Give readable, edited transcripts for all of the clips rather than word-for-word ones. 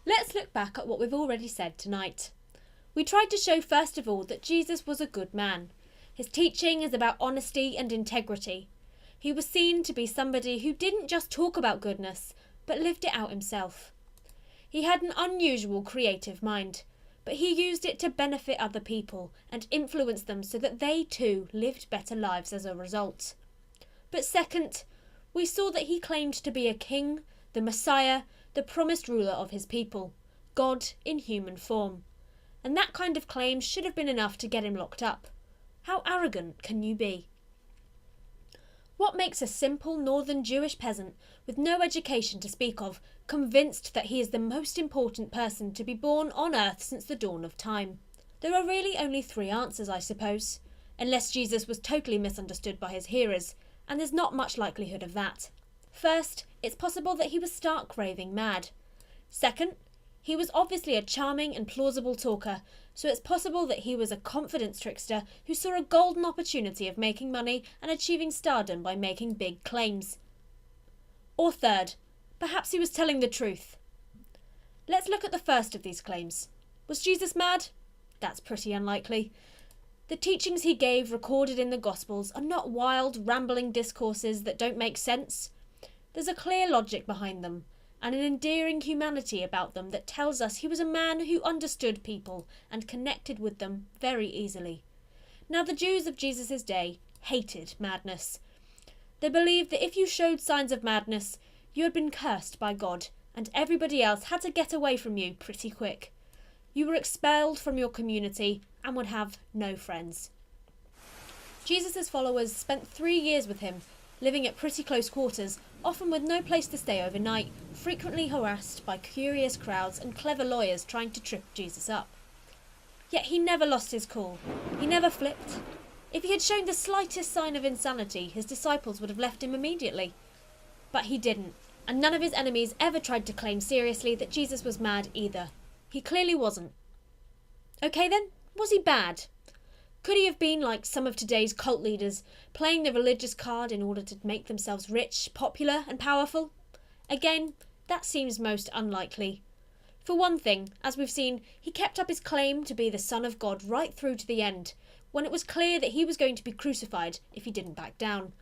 Let's look back at what we've already said tonight. We tried to show first of all that Jesus was a good man. His teaching is about honesty and integrity. He was seen to be somebody who didn't just talk about goodness, but lived it out himself. He had an unusual creative mind, but he used it to benefit other people and influence them so that they too lived better lives as a result. But second, we saw that he claimed to be a king, the Messiah, the promised ruler of his people, God in human form. And that kind of claim should have been enough to get him locked up. How arrogant can you be? What makes a simple northern Jewish peasant with no education to speak of convinced that he is the most important person to be born on earth since the dawn of time? There are really only three answers, I suppose, unless Jesus was totally misunderstood by his hearers, and there's not much likelihood of that. First, it's possible that he was stark raving mad. Second, he was obviously a charming and plausible talker, so it's possible that he was a confidence trickster who saw a golden opportunity of making money and achieving stardom by making big claims. Or third, perhaps he was telling the truth. Let's look at the first of these claims. Was Jesus mad? That's pretty unlikely. The teachings he gave recorded in the Gospels are not wild, rambling discourses that don't make sense. There's a clear logic behind them, and an endearing humanity about them that tells us he was a man who understood people and connected with them very easily. Now, the Jews of Jesus' day hated madness. They believed that if you showed signs of madness, you had been cursed by God, and everybody else had to get away from you pretty quick. You were expelled from your community and would have no friends. Jesus' followers spent 3 years with him, living at pretty close quarters, often with no place to stay overnight, frequently harassed by curious crowds and clever lawyers trying to trip Jesus up. Yet he never lost his cool. He never flipped. If he had shown the slightest sign of insanity, his disciples would have left him immediately. But he didn't, and none of his enemies ever tried to claim seriously that Jesus was mad either. He clearly wasn't. Okay then, was he bad? Could he have been like some of today's cult leaders, playing the religious card in order to make themselves rich, popular and powerful? Again, that seems most unlikely. For one thing, as we've seen, he kept up his claim to be the Son of God right through to the end, when it was clear that he was going to be crucified if he didn't back down.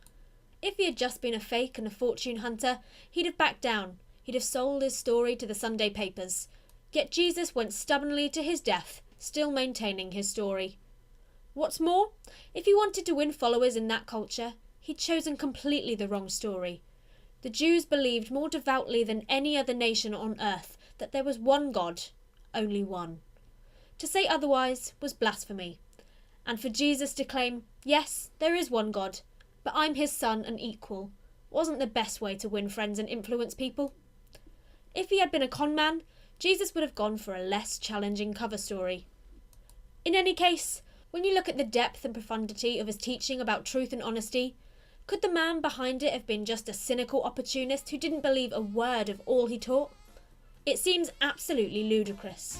If he had just been a fake and a fortune hunter, he'd have backed down. He'd have sold his story to the Sunday papers. Yet Jesus went stubbornly to his death, still maintaining his story. What's more, if he wanted to win followers in that culture, he'd chosen completely the wrong story. The Jews believed more devoutly than any other nation on earth that there was one God, only one. To say otherwise was blasphemy. And for Jesus to claim, yes, there is one God, but I'm his son and equal, wasn't the best way to win friends and influence people. If he had been a con man, Jesus would have gone for a less challenging cover story. In any case, when you look at the depth and profundity of his teaching about truth and honesty, could the man behind it have been just a cynical opportunist who didn't believe a word of all he taught? It seems absolutely ludicrous.